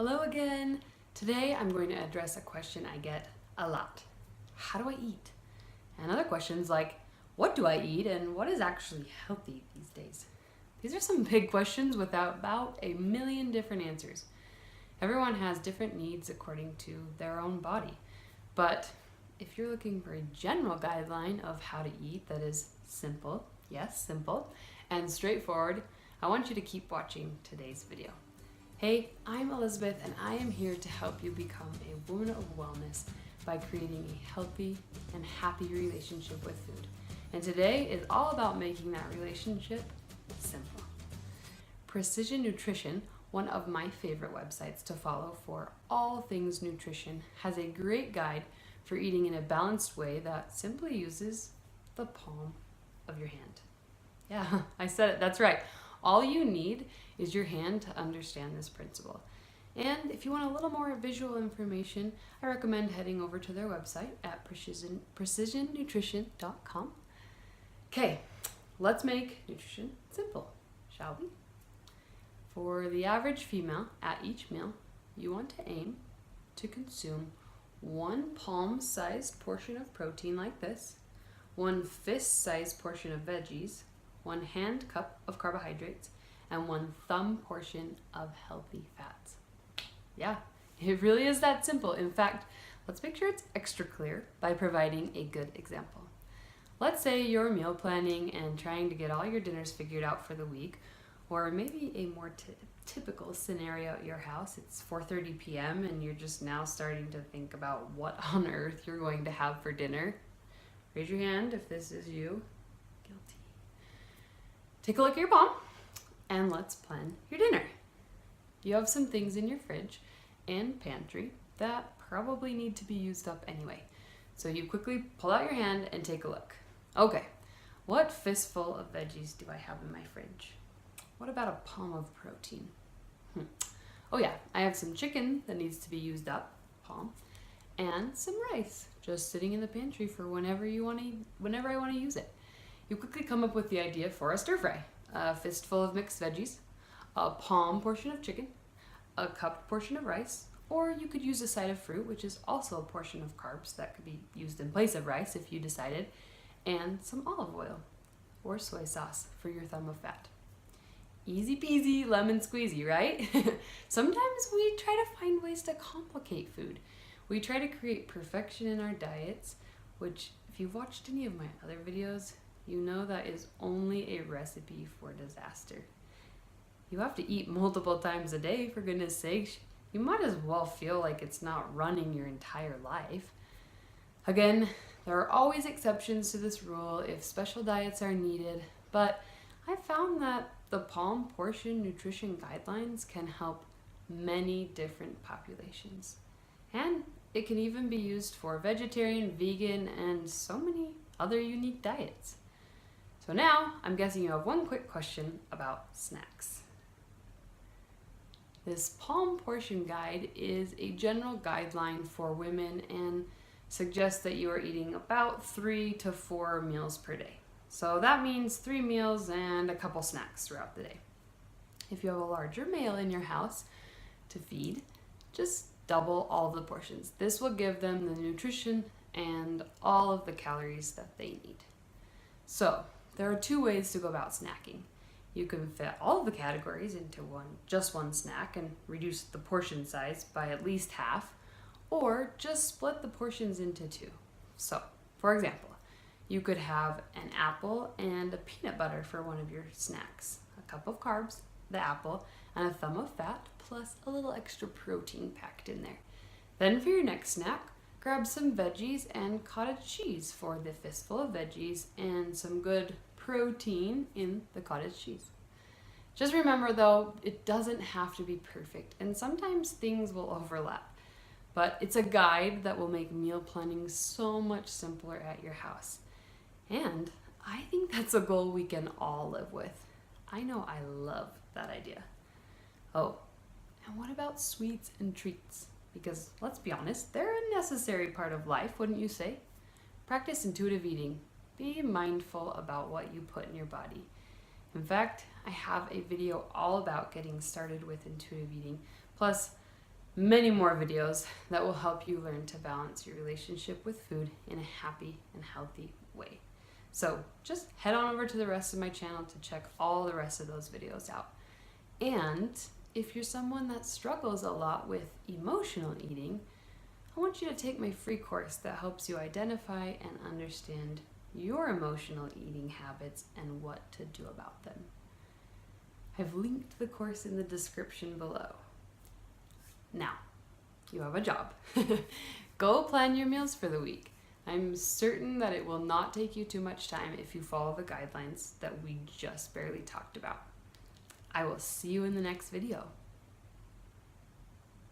Hello again. Today I'm going to address a question I get a lot. How do I eat? And other questions like, what do I eat and what is actually healthy these days? These are some big questions with about a million different answers. Everyone has different needs according to their own body. But if you're looking for a general guideline of how to eat that is simple, yes, simple, and straightforward, I want you to keep watching today's video. Hey, I'm Elizabeth and I am here to help you become a woman of wellness by creating a healthy and happy relationship with food. And today is all about making that relationship simple. Precision Nutrition, one of my favorite websites to follow for all things nutrition, has a great guide for eating in a balanced way that simply uses the palm of your hand. Yeah, I said it, that's right. All you need is your hand to understand this principle. And if you want a little more visual information, I recommend heading over to their website at precisionnutrition.com. Okay, let's make nutrition simple, shall we? For the average female, at each meal, you want to aim to consume one palm-sized portion of protein like this, one fist-sized portion of veggies, one hand cup of carbohydrates, and one thumb portion of healthy fats. Yeah, it really is that simple. In fact, let's make sure it's extra clear by providing a good example. Let's say you're meal planning and trying to get all your dinners figured out for the week, or maybe a more typical scenario at your house. It's 4:30 p.m. and you're just now starting to think about what on earth you're going to have for dinner. Raise your hand if this is you. Guilty. Take a look at your palm and let's plan your dinner. You have some things in your fridge and pantry that probably need to be used up anyway. So you quickly pull out your hand and take a look. Okay, what fistful of veggies do I have in my fridge? What about a palm of protein? Oh yeah, I have some chicken that needs to be used up, palm, and some rice just sitting in the pantry for whenever I want to use it. You quickly come up with the idea for a stir fry. A fistful of mixed veggies, a palm portion of chicken, a cupped portion of rice, or you could use a side of fruit, which is also a portion of carbs that could be used in place of rice if you decided, and some olive oil or soy sauce for your thumb of fat. Easy peasy, lemon squeezy, right? Sometimes we try to find ways to complicate food. We try to create perfection in our diets, which if you've watched any of my other videos, you know that is only a recipe for disaster. You have to eat multiple times a day, for goodness sakes. You might as well feel like it's not running your entire life. Again, there are always exceptions to this rule if special diets are needed, but I found that the palm portion nutrition guidelines can help many different populations. And it can even be used for vegetarian, vegan, and so many other unique diets. So now, I'm guessing you have one quick question about snacks. This palm portion guide is a general guideline for women and suggests that you are eating about 3 to 4 meals per day. So that means 3 meals and a couple snacks throughout the day. If you have a larger male in your house to feed, just double all of the portions. This will give them the nutrition and all of the calories that they need. So, there are 2 ways to go about snacking. You can fit all of the categories into just one snack and reduce the portion size by at least half, or just split the portions into 2. So, for example, you could have an apple and a peanut butter for one of your snacks, a cup of carbs, the apple, and a thumb of fat, plus a little extra protein packed in there. Then for your next snack, grab some veggies and cottage cheese for the fistful of veggies and some good protein in the cottage cheese. Just remember though, it doesn't have to be perfect and sometimes things will overlap, but it's a guide that will make meal planning so much simpler at your house. And I think that's a goal we can all live with. I know I love that idea. Oh, and what about sweets and treats? Because let's be honest, they're a necessary part of life, wouldn't you say? Practice intuitive eating. Be mindful about what you put in your body. In fact, I have a video all about getting started with intuitive eating. Plus, many more videos that will help you learn to balance your relationship with food in a happy and healthy way. So just head on over to the rest of my channel to check all the rest of those videos out. And if you're someone that struggles a lot with emotional eating, I want you to take my free course that helps you identify and understand your emotional eating habits and what to do about them. I've linked the course in the description below. Now, you have a job. Go plan your meals for the week. I'm certain that it will not take you too much time if you follow the guidelines that we just barely talked about. I will see you in the next video.